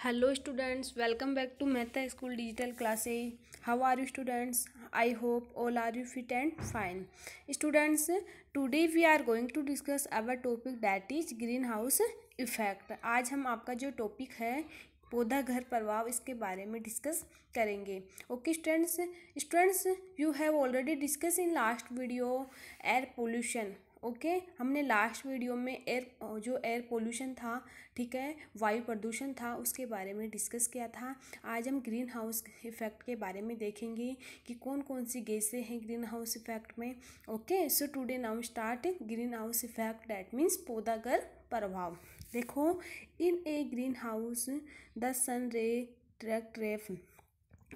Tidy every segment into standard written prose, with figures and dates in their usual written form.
Hello students, welcome back to Mehta School Digital Classes. How are you students? I hope all are you fit and fine. Students, today we are going to discuss our topic that is greenhouse effect. आज हम आपका जो topic है पौधा घर प्रभाव इसके बारे में डिस्कस करेंगे. Okay students you have already discuss in last video air pollution. Okay हमने लास्ट वीडियो में एयर पोल्यूशन था, ठीक है, वायु प्रदूषण था, उसके बारे में डिस्कस किया था. आज हम ग्रीन हाउस इफेक्ट के बारे में देखेंगे कि कौन कौन सी गैसें हैं ग्रीन हाउस इफेक्ट में. Okay so today now start green house effect, that means पौधा घर प्रभाव. देखो, इन ए ग्रीन हाउस द सन रे ट्रैप.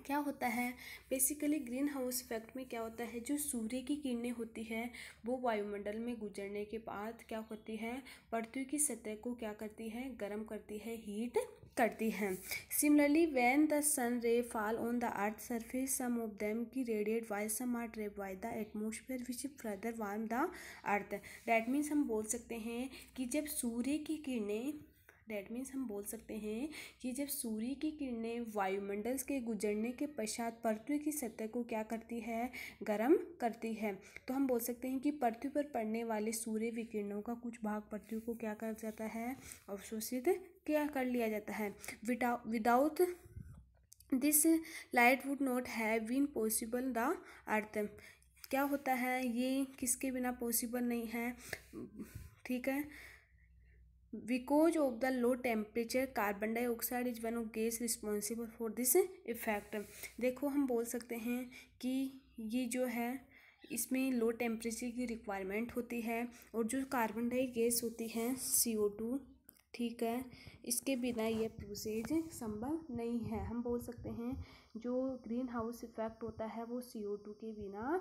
क्या होता है बेसिकली ग्रीन हाउस इफेक्ट में? क्या होता है, जो सूर्य की किरणें होती है वो वायुमंडल में गुजरने के बाद क्या करती है, पृथ्वी की सतह को क्या करती है, गर्म करती है, हीट करती है. Similarly when the sun ray fall on the earth surface some of them की radiate while some are trapped by the atmosphere which further warm the earth. That means हम बोल सकते हैं कि जब सूर्य की किरणें सूर्य की किरणें वायुमंडल के गुजरने के पश्चात पृथ्वी की सतह को क्या करती है, गर्म करती है. तो हम बोल सकते हैं कि पृथ्वी पर पड़ने वाले सूर्य विकिरणों का कुछ भाग पृथ्वी को क्या कर जाता है, अवशोषित क्या कर लिया जाता है. Without this light would not have been possible the earth. क्या होता है, ये किसके बिना पॉसिबल नहीं है, ठीक है, because of the low temperature carbon dioxide is one of gas responsible for this effect. देखो हम बोल सकते हैं कि ये जो है इसमें लो टेम्परेचर की रिक्वायरमेंट होती है और जो कार्बन डाई गैस होती है CO2, ठीक है, इसके बिना ये प्रोसेस संभव नहीं है. हम बोल सकते हैं जो ग्रीन हाउस इफेक्ट होता है वो CO2 के बिना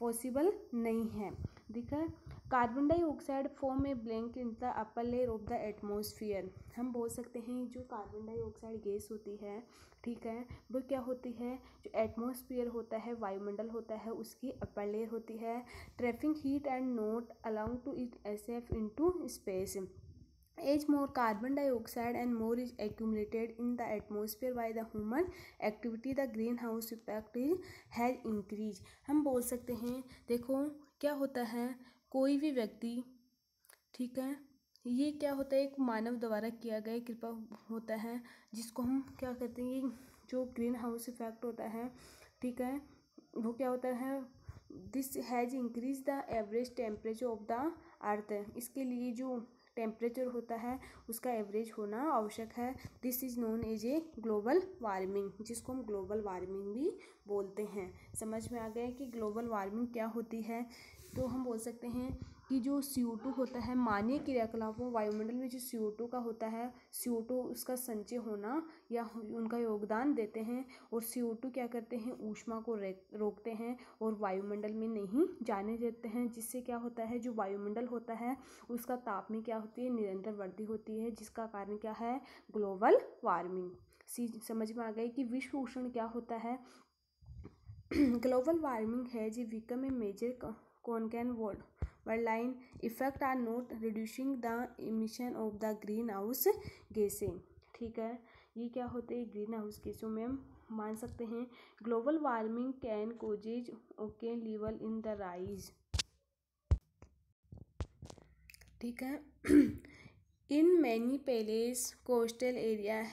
पॉसिबल नहीं है. देखा, carbon dioxide form a blank in the upper layer of the atmosphere. हम बोल सकते हैं जो कार्बन डाइऑक्साइड गैस होती है, ठीक है, वो क्या होती है, जो एटमॉस्फेयर होता है, वायुमंडल होता है, उसकी अपर लेयर होती है, trapping heat and not allowing to it escape into space. As more carbon dioxide and more is accumulated in the atmosphere by the human activity, the greenhouse effect has increased. हम बोल सकते हैं, देखो क्या होता है, कोई भी व्यक्ति, ठीक है, ये क्या होता है, एक मानव द्वारा किया गया कृपा होता है जिसको हम क्या कहते हैं, जो ग्रीन हाउस इफेक्ट होता है, ठीक है, वो क्या होता है, this has increase the average temperature of the earth. इसके लिए जो टेम्परेचर होता है उसका एवरेज होना आवश्यक है. This is known as a global warming, जिसको हम ग्लोबल वार्मिंग भी बोलते हैं. समझ में आ गया कि ग्लोबल वार्मिंग क्या होती है. तो हम बोल सकते हैं कि जो CO2 होता है, मानवीय क्रियाकलापों वायुमंडल में जो CO2 का होता है, CO2 उसका संचय होना या उनका योगदान देते हैं, और CO2 क्या करते हैं, ऊष्मा को रोकते हैं और वायुमंडल में नहीं जाने देते हैं, जिससे क्या होता है, जो वायुमंडल होता है उसका ताप में क्या होती है, निरंतर वृद्धि होती है, जिसका कारण क्या है, ग्लोबल वार्मिंग. समझ में आ गई कि विश्व उष्ण क्या होता है. ग्लोबल वार्मिंग है जी become a major concern worldwide effect are not reducing the emission of the greenhouse gases. ठीक है, ये क्या होते हैं, ग्रीन हाउस गैसों में हम मान सकते हैं. Global warming can causes Oaken level in the rise, ठीक है. In many palace coastal area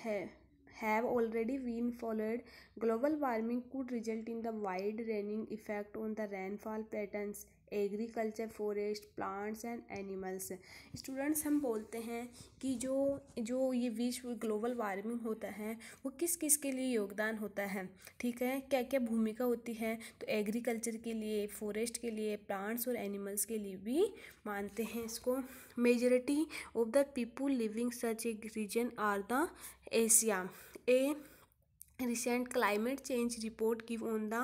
have already been followed. Global warming could result in the wide-ranging effect on the rainfall patterns, agriculture, forest, plants and animals. Students हम बोलते हैं कि जो ये विश्व global warming होता है वो किस किस के लिए योगदान होता है, ठीक है, क्या क्या भूमिका होती है. तो एग्रीकल्चर के लिए, फॉरेस्ट के लिए, प्लांट्स और एनिमल्स के लिए भी मानते हैं इसको. Majority of the people living such a region are the Asia. A recent climate change report give on the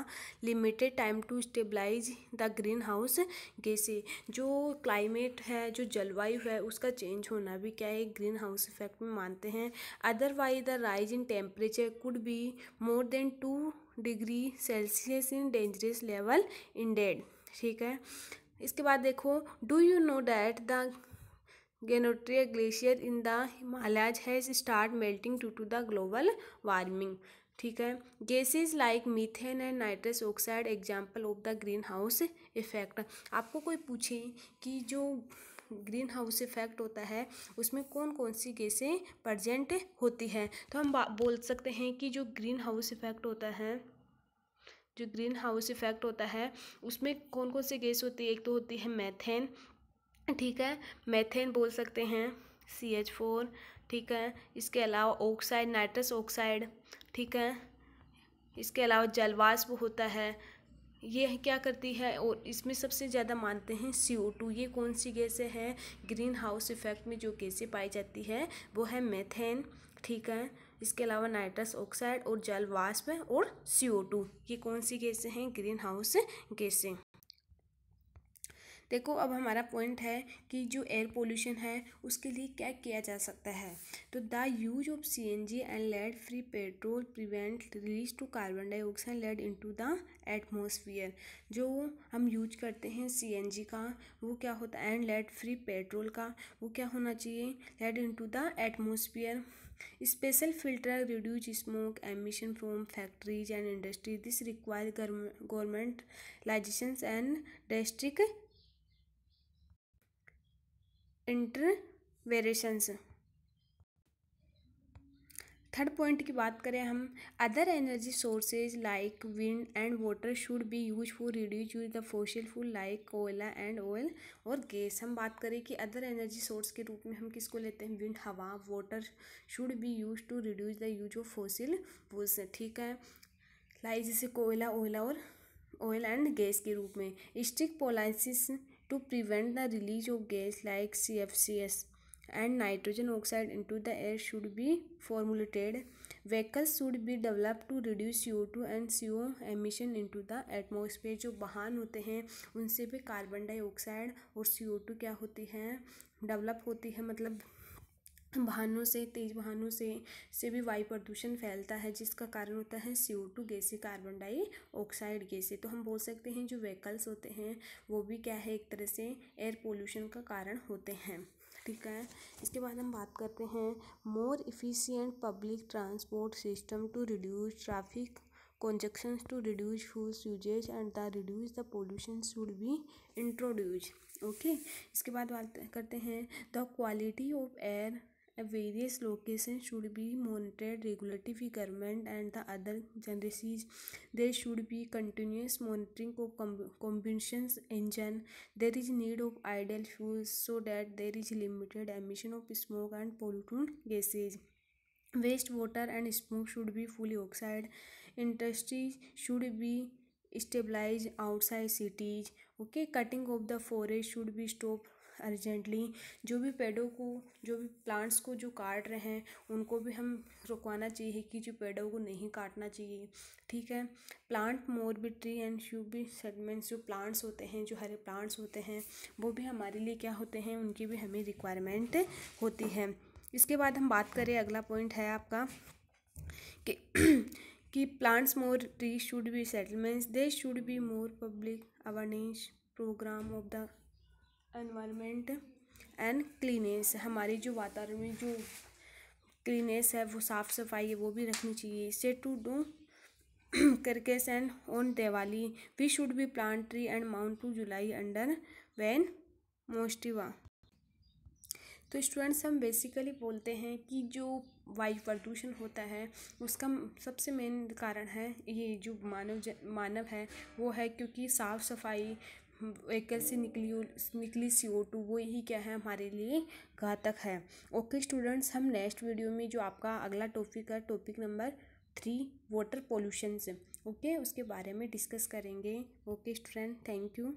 limited time to stabilize the greenhouse gases. जो क्लाइमेट है, जो जलवायु है, उसका चेंज होना भी क्या है, ग्रीन हाउस इफेक्ट में मानते हैं. Otherwise the rise in temperature could be more than 2°C in dangerous level ended. ठीक है, इसके बाद देखो, do you know that the Genotria glacier in the Himalayas has started melting due to the global warming. ठीक है. Gases like methane and nitrous oxide example of the greenhouse effect. आपको कोई पूछे कि जो ग्रीन हाउस इफेक्ट होता है उसमें कौन कौन सी गैसें प्रेजेंट होती हैं, तो हम बोल सकते हैं कि जो ग्रीन हाउस इफेक्ट होता है उसमें कौन कौन सी गैस होती है. एक तो होती है मैथेन. ठीक है, मैथेन बोल सकते हैं CH4. ठीक है, इसके अलावा ऑक्साइड, नाइट्रस ऑक्साइड. ठीक है, इसके अलावा जलवाष्प होता है. ये क्या करती है और इसमें सबसे ज़्यादा मानते हैं CO2. ये कौन सी गैसें हैं ग्रीन हाउस इफेक्ट में जो गैसें पाई जाती है वो है मैथेन. ठीक है, इसके अलावा नाइट्रस ऑक्साइड और जलवाष्प और CO2. ये कौन सी गैसें हैं ग्रीन हाउस गैसें. देखो अब हमारा पॉइंट है कि जो एयर पोल्यूशन है उसके लिए क्या किया जा सकता है. तो the use of CNG and lead free petrol prevent release to carbon dioxide lead into the atmosphere. जो हम यूज करते हैं CNG का वो क्या होता है, एंड लेड फ्री पेट्रोल का वो क्या होना चाहिए, lead into the atmosphere. Special filter reduce smoke emission from factories and industry. This require government licence and district interventions. Third point की बात करें हम, other energy sources like wind and water should be use for reduce use the fossil fuel like कोयला and oil और gas. हम बात करें कि अदर एनर्जी सोर्स के रूप में हम किसको लेते हैं, विंड हवा, water should be use to reduce the use of fossil fuels. ठीक है, लाइक जैसे कोयला, ऑयल एंड गैस के रूप में. Strict policies to prevent the release of gas like CFCs and nitrogen oxide into the air should be formulated. Vehicles should be developed to reduce CO2 and CO emission into the atmosphere. जो वाहन होते हैं उनसे भी carbon dioxide और CO2 क्या होती हैं, डेवलप होती है. मतलब वाहनों से, तेज वाहनों से भी वायु प्रदूषण फैलता है जिसका कारण होता है CO2 गैसें, कार्बन डाइऑक्साइड गैसें. तो हम बोल सकते हैं जो व्हीकल्स होते हैं वो भी क्या है, एक तरह से एयर पोल्यूशन का कारण होते हैं. ठीक है, इसके बाद हम बात करते हैं more efficient public transport system to reduce traffic conjunctions to reduce fuel usage and the reduce the pollution should be introduced. Okay, इसके बाद बात करते हैं the quality of air various locations should be monitored regularly by government and the other agencies. There should be continuous monitoring of combustion engine. There is need of ideal fuels so that there is limited emission of smoke and pollutant gases. Waste water and smoke should be fully oxide. Industries should be stabilized outside cities. Okay, cutting of the forest should be stopped urgently. जो भी plants को जो काट रहे हैं उनको भी हम रुकवाना चाहिए कि जो पेड़ों को नहीं काटना चाहिए. ठीक है, plant more be tree and should be segments. जो प्लांट्स होते हैं, जो हरे प्लांट्स होते हैं वो भी हमारे लिए क्या होते हैं, उनकी भी हमें रिक्वायरमेंट होती है. इसके बाद हम बात करें, अगला पॉइंट है आपका कि plants more tree should be settlements. They should be more public awareness programme of the environment and cleanness. हमारी जो वातावरण में जो क्लीनेस है, वो साफ़ सफाई है, वो भी रखनी चाहिए. Say to do crackers and on Diwali we should be plant tree and mount to July under Van मोस्टिवा. तो स्टूडेंट्स, हम बेसिकली बोलते हैं कि जो वायु प्रदूषण होता है उसका सबसे मेन कारण है ये जो मानव है वो है, क्योंकि साफ़ सफाई व्हीकल से निकली CO2 वो ही क्या है, हमारे लिए घातक है. ओके स्टूडेंट्स, हम नेक्स्ट वीडियो में जो आपका अगला टॉपिक है, टॉपिक नंबर 3 वाटर पोल्यूशन से, ओके उसके बारे में डिस्कस करेंगे. Okay student, thank you.